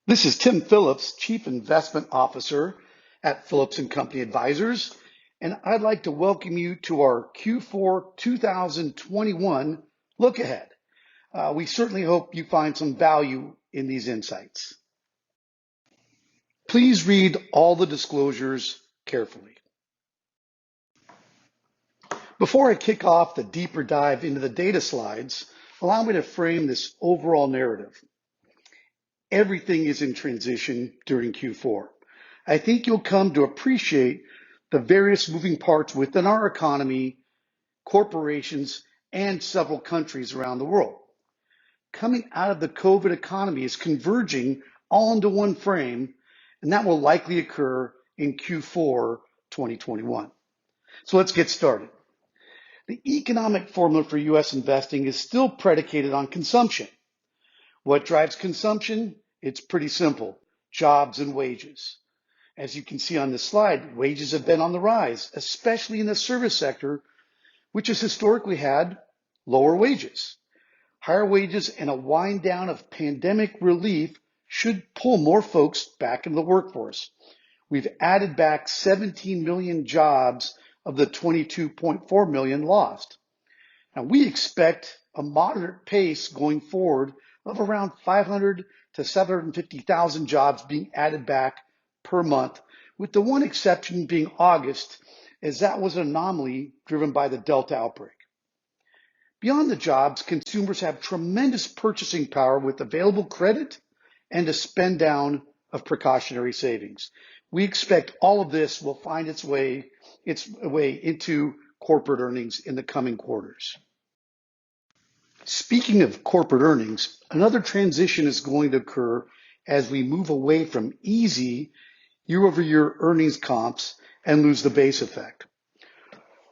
This is Tim Phillips, Chief Investment Officer at Phillips & Company Advisors, and I'd like to welcome you to our Q4 2021 look ahead. We certainly hope you find some value in these insights. Please read all the disclosures carefully. Before I kick off the deeper dive into the data slides, allow me to frame this overall narrative. Everything is in transition during Q4. I think you'll come to appreciate the various moving parts within our economy, corporations, and several countries around the world. Coming out of the COVID economy is converging all into one frame, and that will likely occur in Q4 2021. So let's get started. The economic formula for U.S. investing is still predicated on consumption. What drives consumption? It's pretty simple: jobs and wages. As you can see on this slide, wages have been on the rise, especially in the service sector, which has historically had lower wages. Higher wages and a wind down of pandemic relief should pull more folks back into the workforce. We've added back 17 million jobs of the 22.4 million lost. Now, we expect a moderate pace going forward of around 500 to 750,000 jobs being added back per month, with the one exception being August, as that was an anomaly driven by the Delta outbreak. Beyond the jobs, consumers have tremendous purchasing power with available credit and a spend down of precautionary savings. We expect all of this will find its way into corporate earnings in the coming quarters. Speaking of corporate earnings, another transition is going to occur as we move away from easy year-over-year earnings comps and lose the base effect.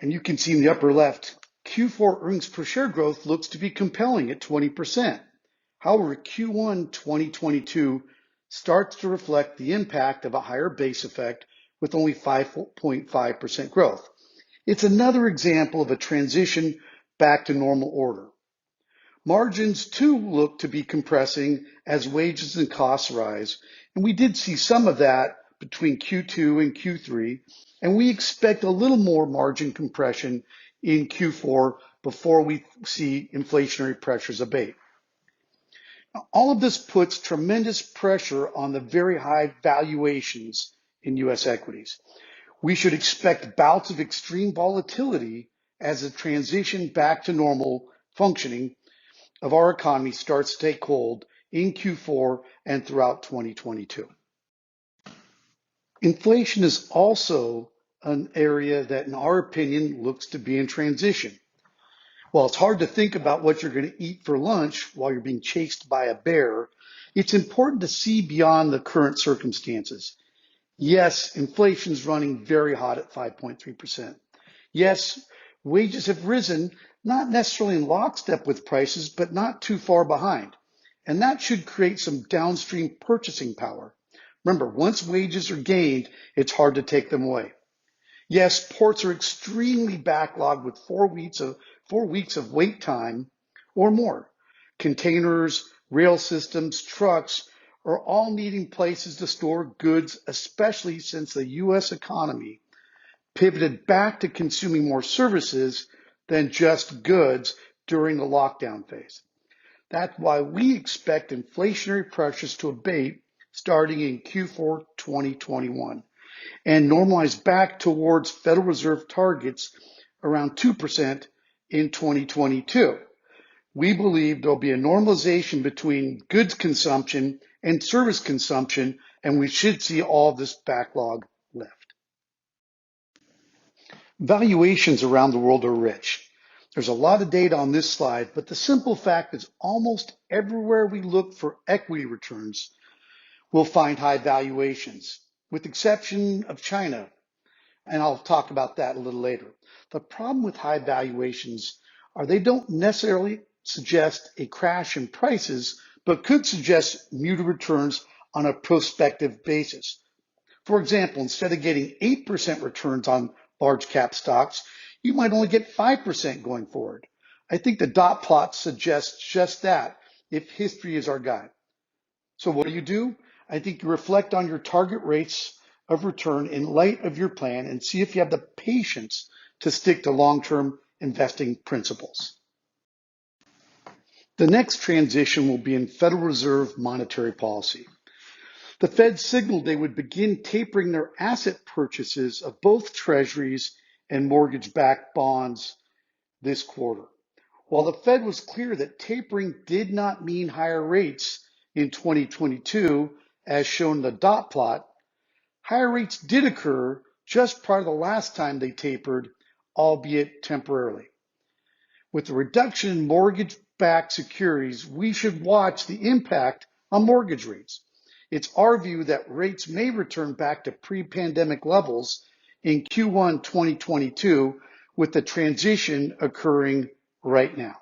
And you can see in the upper left, Q4 earnings per share growth looks to be compelling at 20%. However, Q1 2022 starts to reflect the impact of a higher base effect with only 5.5% growth. It's another example of a transition back to normal order. Margins too look to be compressing as wages and costs rise, and we did see some of that between Q2 and Q3, and we expect a little more margin compression in Q4 before we see inflationary pressures abate. Now, all of this puts tremendous pressure on the very high valuations in U.S. equities. We should expect bouts of extreme volatility as the transition back to normal functioning of our economy starts to take hold in Q4 and throughout 2022. Inflation is also an area that, in our opinion, looks to be in transition. While it's hard to think about what you're going to eat for lunch while you're being chased by a bear, it's important to see beyond the current circumstances. Yes, inflation is running very hot at 5.3%. Yes, wages have risen, not necessarily in lockstep with prices, but not too far behind. And that should create some downstream purchasing power. Remember, once wages are gained, it's hard to take them away. Yes, ports are extremely backlogged with 4 weeks of wait time or more. Containers, rail systems, trucks are all needing places to store goods, especially since the U.S. economy pivoted back to consuming more services than just goods during the lockdown phase. That's why we expect inflationary pressures to abate starting in Q4 2021 and normalize back towards Federal Reserve targets around 2% in 2022. We believe there'll be a normalization between goods consumption and service consumption, and we should see all this backlog lift. Valuations around the world are rich. There's a lot of data on this slide, but the simple fact is almost everywhere we look for equity returns, we'll find high valuations, with the exception of China, and I'll talk about that a little later. The problem with high valuations are they don't necessarily suggest a crash in prices, but could suggest muted returns on a prospective basis. For example, instead of getting 8% returns on large cap stocks, you might only get 5% going forward. I think the dot plot suggests just that if history is our guide. So what do? I think you reflect on your target rates of return in light of your plan and see if you have the patience to stick to long-term investing principles. The next transition will be in Federal Reserve monetary policy. The Fed signaled they would begin tapering their asset purchases of both treasuries and mortgage-backed bonds this quarter. While the Fed was clear that tapering did not mean higher rates in 2022, as shown in the dot plot, higher rates did occur just prior to the last time they tapered, albeit temporarily. With the reduction in mortgage-backed securities, we should watch the impact on mortgage rates. It's our view that rates may return back to pre-pandemic levels in Q1 2022, with the transition occurring right now.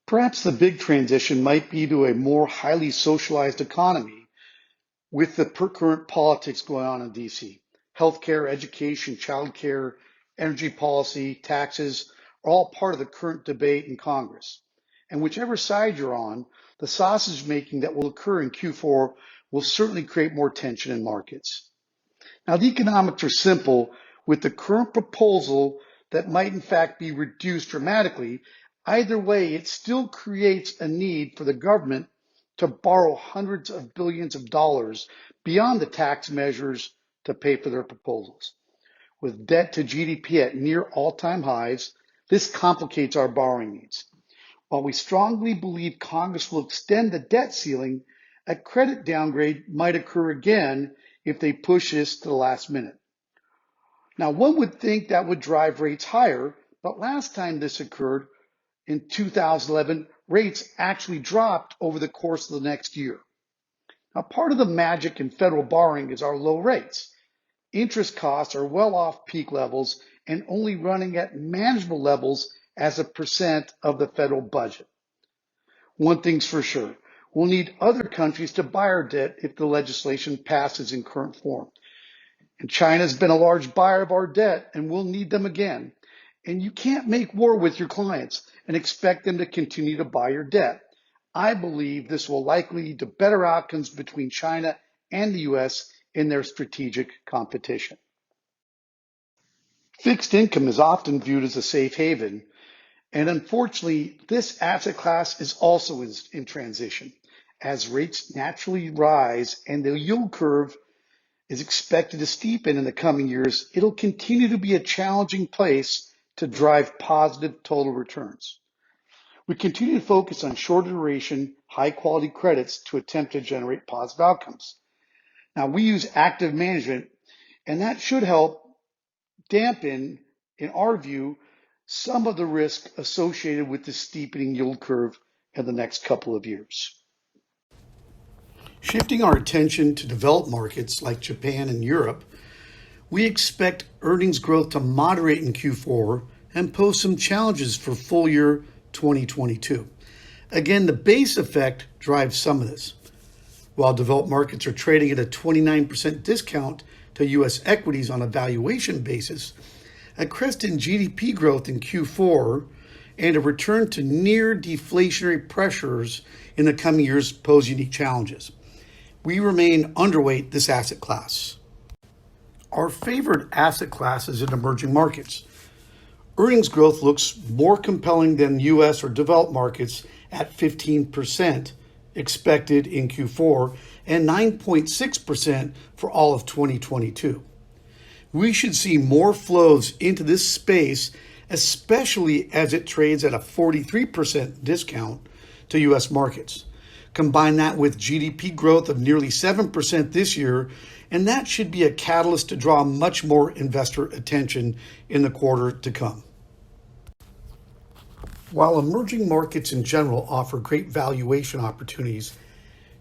Perhaps the big transition might be to a more highly socialized economy with the current politics going on in DC. Healthcare, education, childcare, energy policy, taxes are all part of the current debate in Congress. And whichever side you're on, the sausage making that will occur in Q4 will certainly create more tension in markets. Now, the economics are simple. With the current proposal that might in fact be reduced dramatically, either way, it still creates a need for the government to borrow hundreds of billions of dollars beyond the tax measures to pay for their proposals. With debt to GDP at near all-time highs, this complicates our borrowing needs. While we strongly believe Congress will extend the debt ceiling, a credit downgrade might occur again if they push this to the last minute. Now, one would think that would drive rates higher, but last time this occurred, in 2011, rates actually dropped over the course of the next year. Now, part of the magic in federal borrowing is our low rates. Interest costs are well off peak levels and only running at manageable levels as a percent of the federal budget. One thing's for sure, we'll need other countries to buy our debt if the legislation passes in current form. And China's been a large buyer of our debt and we'll need them again. And you can't make war with your clients and expect them to continue to buy your debt. I believe this will likely lead to better outcomes between China and the US in their strategic competition. Fixed income is often viewed as a safe haven, and unfortunately, this asset class is also in transition. As rates naturally rise and the yield curve is expected to steepen in the coming years, it'll continue to be a challenging place to drive positive total returns. We continue to focus on shorter duration, high quality credits to attempt to generate positive outcomes. Now, we use active management, and that should help dampen, in our view, some of the risk associated with the steepening yield curve in the next couple of years. Shifting our attention to developed markets like Japan and Europe, we expect earnings growth to moderate in Q4 and pose some challenges for full year 2022. Again, the base effect drives some of this. While developed markets are trading at a 29% discount to U.S. equities on a valuation basis, a crest in GDP growth in Q4 and a return to near deflationary pressures in the coming years pose unique challenges. We remain underweight this asset class. Our favorite asset class is in emerging markets. Earnings growth looks more compelling than U.S. or developed markets at 15% expected in Q4 and 9.6% for all of 2022. We should see more flows into this space, especially as it trades at a 43% discount to U.S. markets. Combine that with GDP growth of nearly 7% this year, and that should be a catalyst to draw much more investor attention in the quarter to come. While emerging markets in general offer great valuation opportunities,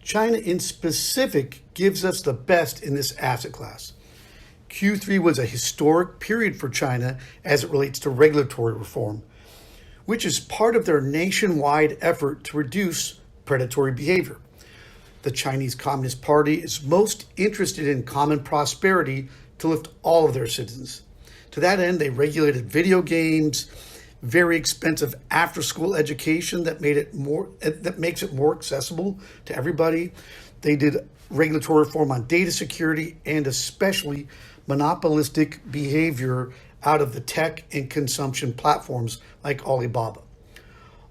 China in specific gives us the best in this asset class. Q3 was a historic period for China as it relates to regulatory reform, which is part of their nationwide effort to reduce predatory behavior. The Chinese Communist Party is most interested in common prosperity to lift all of their citizens. To that end, they regulated video games, very expensive after-school education that makes it more accessible to everybody. They did regulatory reform on data security and especially monopolistic behavior out of the tech and consumption platforms like Alibaba.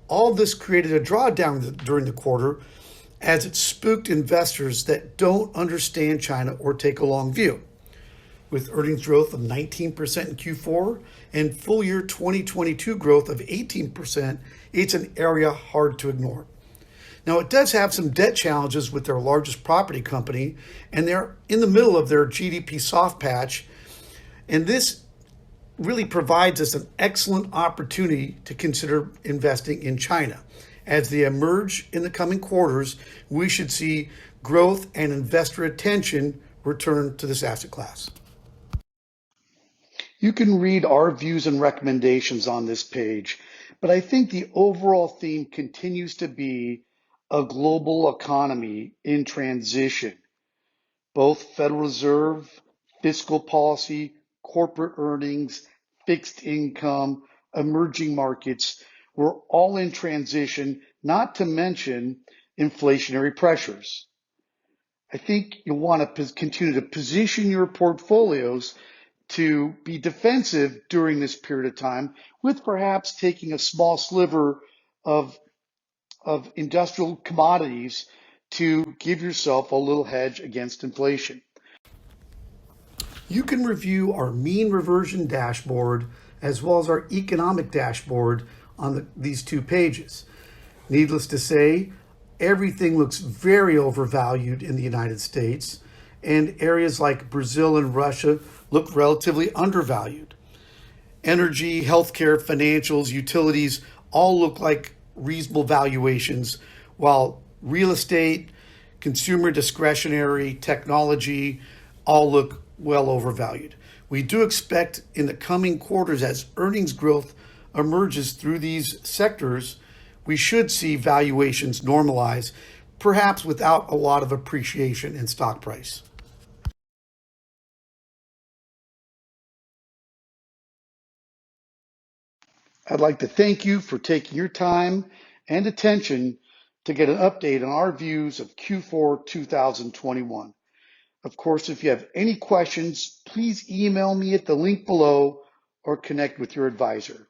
All this created a drawdown during the quarter as it spooked investors that don't understand China or take a long view. With earnings growth of 19% in Q4 and full year 2022 growth of 18%, it's an area hard to ignore. Now, it does have some debt challenges with their largest property company, and they're in the middle of their GDP soft patch. And this really provides us an excellent opportunity to consider investing in China. As they emerge in the coming quarters, we should see growth and investor attention return to this asset class. You can read our views and recommendations on this page, but I think the overall theme continues to be a global economy in transition. Both Federal Reserve, fiscal policy, corporate earnings, fixed income, emerging markets, we're all in transition, not to mention inflationary pressures. I think you'll want to continue to position your portfolios to be defensive during this period of time, with perhaps taking a small sliver of industrial commodities to give yourself a little hedge against inflation. You can review our mean reversion dashboard as well as our economic dashboard on these two pages. Needless to say, everything looks very overvalued in the United States, and areas like Brazil and Russia look relatively undervalued. Energy, healthcare, financials, utilities all look like reasonable valuations, while real estate, consumer discretionary, technology all look well overvalued. We do expect in the coming quarters, as earnings growth emerges through these sectors, we should see valuations normalize, perhaps without a lot of appreciation in stock price. I'd like to thank you for taking your time and attention to get an update on our views of Q4 2021. Of course, if you have any questions, please email me at the link below or connect with your advisor.